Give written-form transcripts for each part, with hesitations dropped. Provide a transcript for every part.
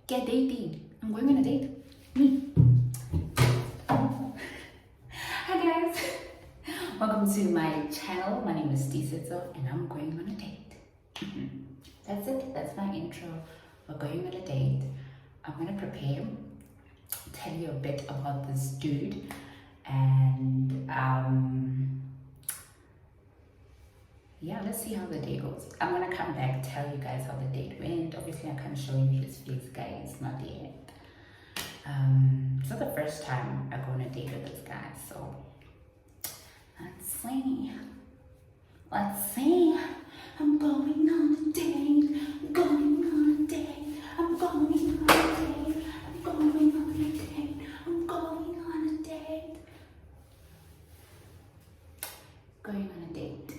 get dating. I'm going on a date. Me. Hi guys. Welcome to my channel. My name is Tisitso and I'm going on a date. That's it. That's my intro. We're going on a date. I'm gonna prepare, tell you a bit about this dude, and yeah, let's see how the day goes. I'm gonna come back, tell you guys how the date went. Obviously, I can't show you his face, guys, not yet. It's not the first time I go on a date with this guy, so let's see. Let's see. I'm going on a date. I'm going on a date. I'm going on a date. I'm going on a date. I'm going on a date. Going on a date.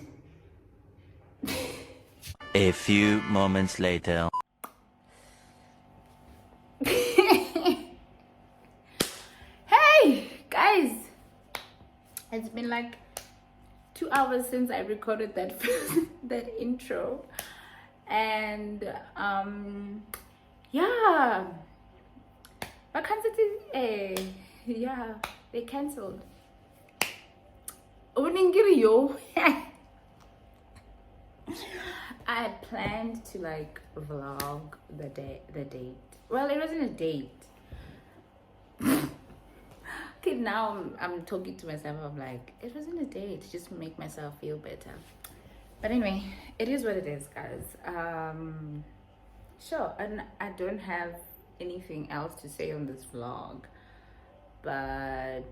A few moments later. Hey guys, it's been like 2 hours since I recorded that that intro, and yeah, yeah, they cancelled. Yo. I planned to like vlog the date. Well, it wasn't a date. Okay, now I'm talking to myself. I'm like, it wasn't a date, just to make myself feel better. But anyway, it is what it is, guys. Sure, and I don't have anything else to say on this vlog, but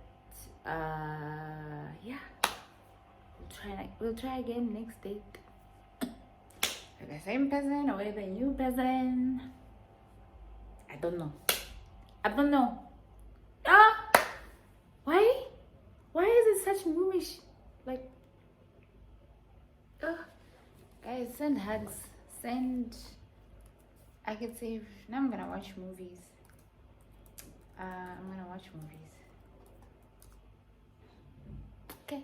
yeah, we'll try again next date. With the same person or with a new person. I don't know. Why is it such moomish? Like, guys, send hugs. I could say, now I'm gonna watch movies. Okay.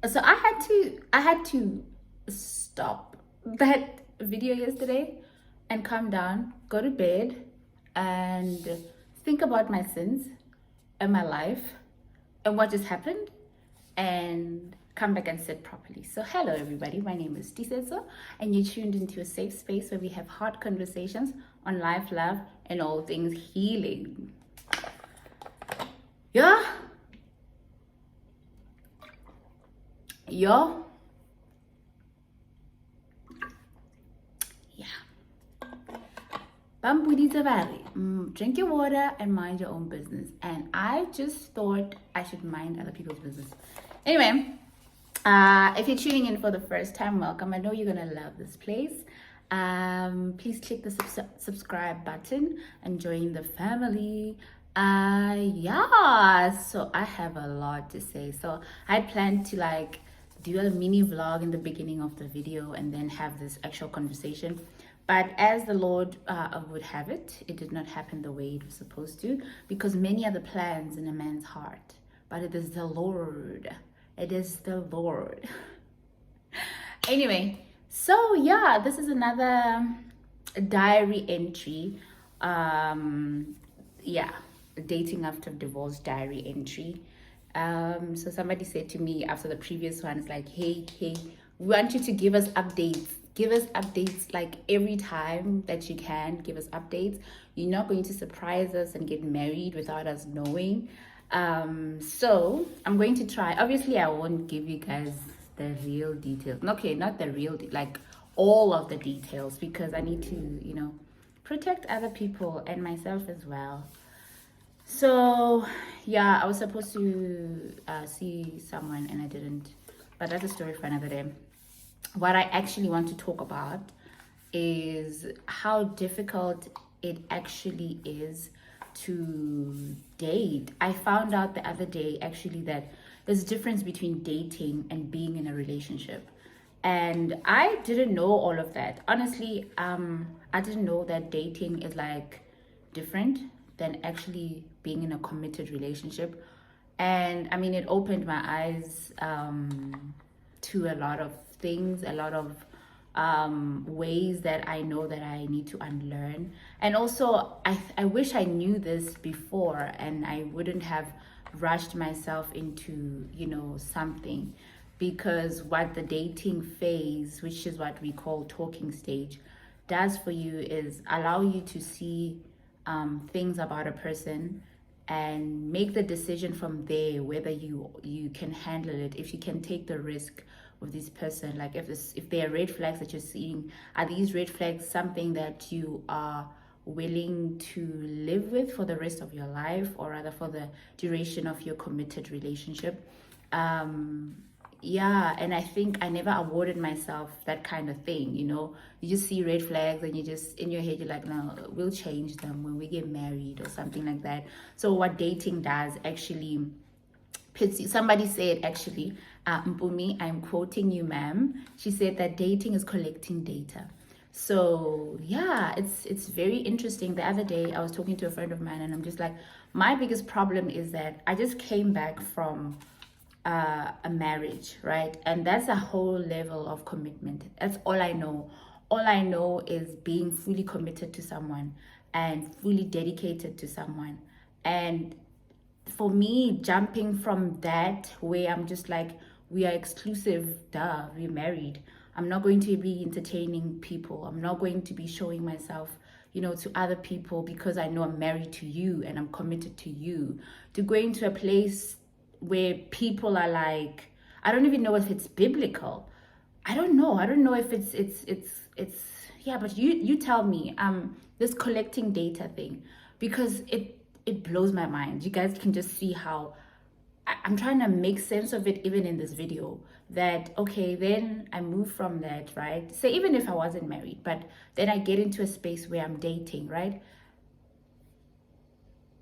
So I had to stop that video yesterday and calm down, go to bed, and think about my sins and my life and what just happened, and come back and sit properly. So hello everybody, my name is Tisetso and you're tuned into a safe space where we have hard conversations on life, love, and all things healing. Yeah, drink your water and mind your own business. And I just thought I should mind other people's business. Anyway, if you're tuning in for the first time, welcome. I know you're gonna love this place. Please click the subscribe button and join the family. Yeah, so I have a lot to say. So I plan to like do a mini vlog in the beginning of the video and then have this actual conversation. But as the Lord would have it, it did not happen the way it was supposed to, because many are the plans in a man's heart, but it is the Lord. It is the Lord. Anyway, so yeah, this is another diary entry. Yeah, dating after divorce diary entry. So somebody said to me after the previous one, it's like, hey, we want you to give us updates. Give us updates like every time that you can. Give us updates. You're not going to surprise us and get married without us knowing. So I'm going to try. Obviously, I won't give you guys the real details. Okay, not the real, like all of the details, because I need to, protect other people and myself as well. So yeah, I was supposed to see someone and I didn't, but that's a story for another day. What I actually want to talk about is how difficult it actually is to date. I found out the other day actually that there's a difference between dating and being in a relationship. And I didn't know all of that. Honestly, I didn't know that dating is like different than actually being in a committed relationship. And I mean, it opened my eyes to a lot of things, a lot of ways that I know that I need to unlearn. And also, I wish I knew this before and I wouldn't have rushed myself into, something, because what the dating phase, which is what we call talking stage, does for you is allow you to see things about a person and make the decision from there whether you can handle it, if you can take the risk with this person. Like if there are red flags that you're seeing, are these red flags something that you are willing to live with for the rest of your life, or rather for the duration of your committed relationship? Yeah, and I think I never awarded myself that kind of thing. You just see red flags and you just, in your head, you're like, no, we'll change them when we get married or something like that. So what dating does actually pits you. Somebody said, actually, Mpumi, I'm quoting you, ma'am. She said that dating is collecting data. So yeah, it's very interesting. The other day I was talking to a friend of mine and I'm just like, my biggest problem is that I just came back from a marriage, right? And that's a whole level of commitment. That's all I know. All I know is being fully committed to someone and fully dedicated to someone. And for me, jumping from that, where I'm just like, we are exclusive, duh, we're married, I'm not going to be entertaining people, I'm not going to be showing myself, to other people, because I know I'm married to you and I'm committed to you, to going to a place where people are like, I don't even know if it's biblical. I don't know if it's yeah, but you tell me, this collecting data thing, because it blows my mind. You guys can just see how I'm trying to make sense of it even in this video. That, okay, then I move from that, right? Say, even if I wasn't married, but then I get into a space where I'm dating, right?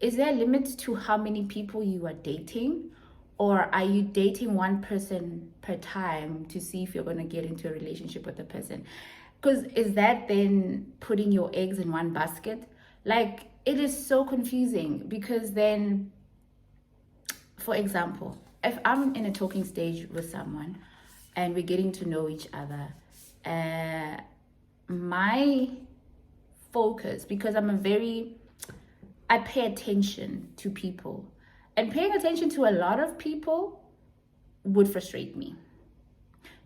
Is there a limit to how many people you are dating? Or are you dating one person per time to see if you're going to get into a relationship with the person? Because is that then putting your eggs in one basket? Like, it is so confusing, because then, for example, if I'm in a talking stage with someone and we're getting to know each other, my focus, because I pay attention to people, and paying attention to a lot of people would frustrate me.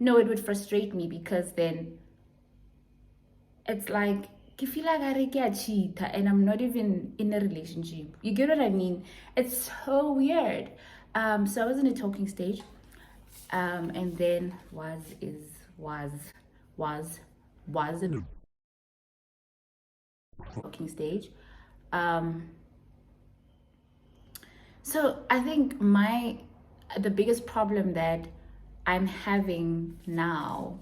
No, it would frustrate me, because then it's like, I feel like I get cheat and I'm not even in a relationship. You get what I mean? It's so weird. So I was in a talking stage, and then was in a talking stage. So I think the biggest problem that I'm having now,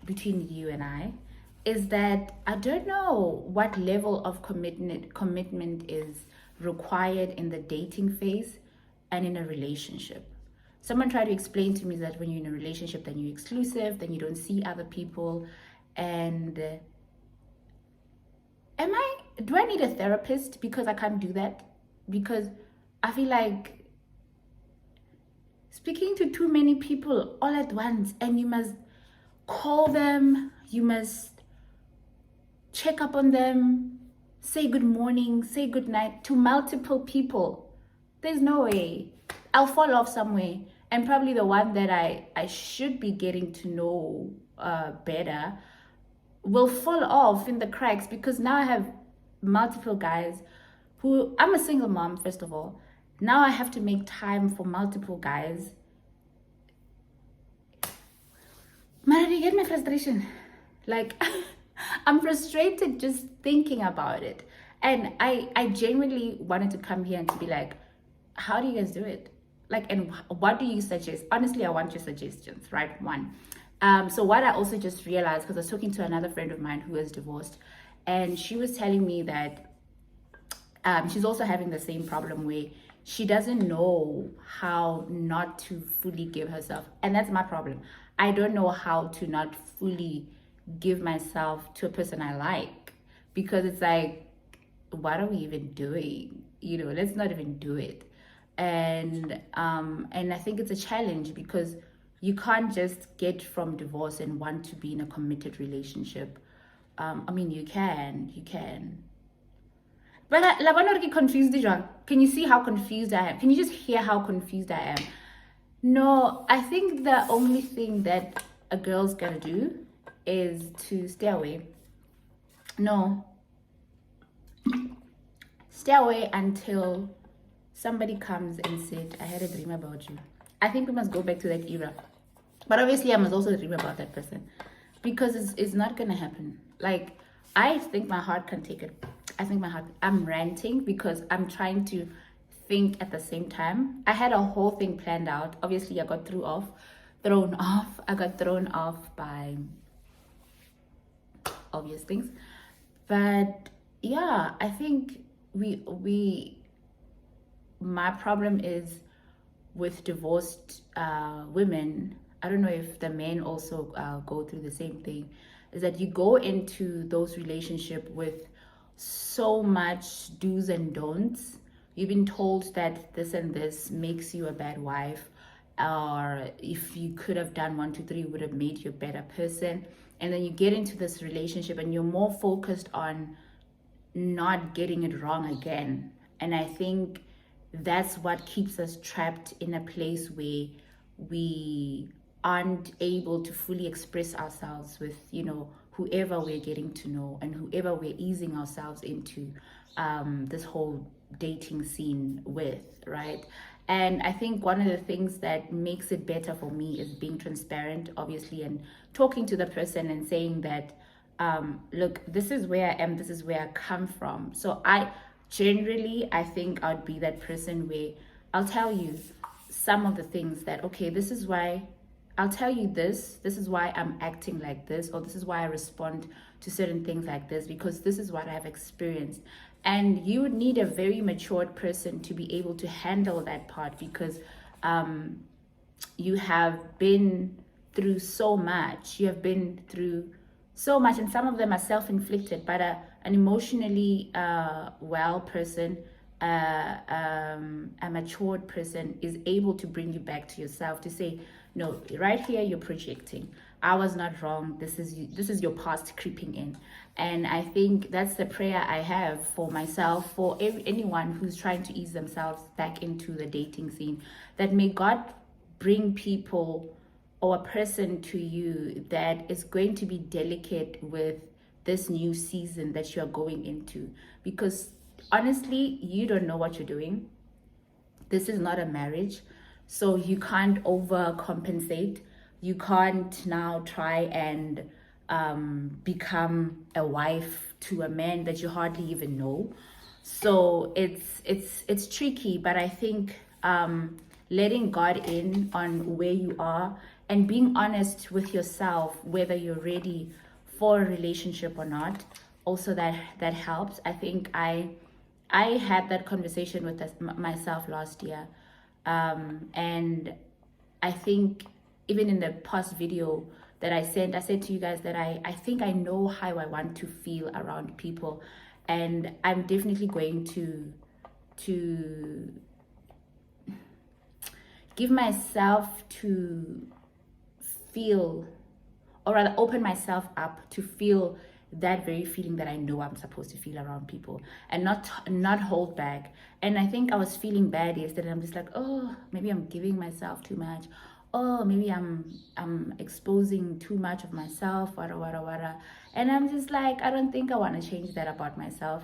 between you and I, is that I don't know what level of commitment is required in the dating phase and in a relationship. Someone tried to explain to me that when you're in a relationship, then you're exclusive, then you don't see other people. And do I need a therapist because I can't do that? Because I feel like speaking to too many people all at once, and you must call them, you must check up on them, say good morning, say good night to multiple people. There's no way. I'll fall off somewhere. And probably the one that I should be getting to know better will fall off in the cracks, because now I have multiple guys who, I'm a single mom, first of all. Now I have to make time for multiple guys. Mara, you get my frustration? Like, I'm frustrated just thinking about it. And I genuinely wanted to come here and to be like, how do you guys do it? Like, and what do you suggest? Honestly, I want your suggestions, right? One. So what I also just realized, because I was talking to another friend of mine who is divorced, and she was telling me that she's also having the same problem where she doesn't know how not to fully give herself. And that's my problem. I don't know how to not fully give myself to a person I like, because it's like, what are we even doing? Let's not even do it. And I think it's a challenge, because you can't just get from divorce and want to be in a committed relationship. I mean, you can. But la bona ke confused jwang. Can you see how confused I am? Can you just hear how confused I am? No, I think the only thing that a girl's gonna do is to stay away. No. Stay away until somebody comes and said, I had a dream about you. I think we must go back to that era. But obviously, I must also dream about that person. Because it's not gonna happen. Like, I think my heart can take it. I'm ranting because I'm trying to think at the same time. I had a whole thing planned out. Obviously, I got thrown off. I got thrown off by obvious things. But yeah, I think my problem is with divorced women. I don't know if the men also go through the same thing, is that you go into those relationships with so much do's and don'ts. You've been told that this and this makes you a bad wife, or if you could have done 1, 2, 3, would have made you a better person. And then you get into this relationship and you're more focused on not getting it wrong again. And I think that's what keeps us trapped in a place where we aren't able to fully express ourselves with, whoever we're getting to know and whoever we're easing ourselves into this whole dating scene with, right? And I think one of the things that makes it better for me is being transparent, obviously, and talking to the person and saying that, look, this is where I am, this is where I come from. So I think I'd be that person where I'll tell you some of the things that, okay, this is why I'll tell you this is why I'm acting like this, or this is why I respond to certain things like this, because this is what I've experienced. And you would need a very matured person to be able to handle that part, because you have been through so much. You have been through so much, and some of them are self-inflicted, but an emotionally well person, a matured person is able to bring you back to yourself, to say, no, right here you're projecting. I was not wrong. This is your past creeping in. And I think that's the prayer I have for myself, for anyone who's trying to ease themselves back into the dating scene, that may God bring people or a person to you that is going to be delicate with this new season that you're going into. Because honestly, you don't know what you're doing. This is not a marriage. So you can't overcompensate. You can't now try and become a wife to a man that you hardly even know. So it's tricky, but I think letting God in on where you are and being honest with yourself, whether you're ready for a relationship or not, also that helps. I think I had that conversation with myself last year. And I think even in the past video that I sent, I said to you guys that I think I know how I want to feel around people, and I'm definitely going to give myself to feel, or rather open myself up to feel that very feeling that I know I'm supposed to feel around people, and not hold back. And I think I was feeling bad yesterday. I'm just like, oh, maybe I'm giving myself too much. Oh, maybe I'm exposing too much of myself, wada. And I'm just like, I don't think I want to change that about myself.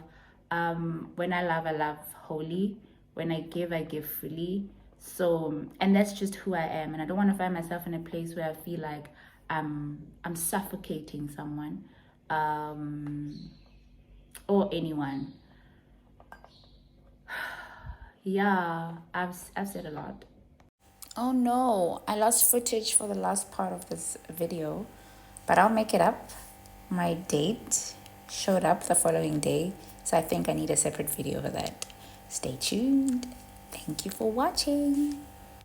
When I love wholly. When I give freely. So, and that's just who I am. And I don't want to find myself in a place where I feel like I'm suffocating someone. Or anyone. Yeah, I've said a lot. Oh no, I lost footage for the last part of this video, but I'll make it up. My date showed up the following day, so I think I need a separate video for that. Stay tuned. Thank you for watching.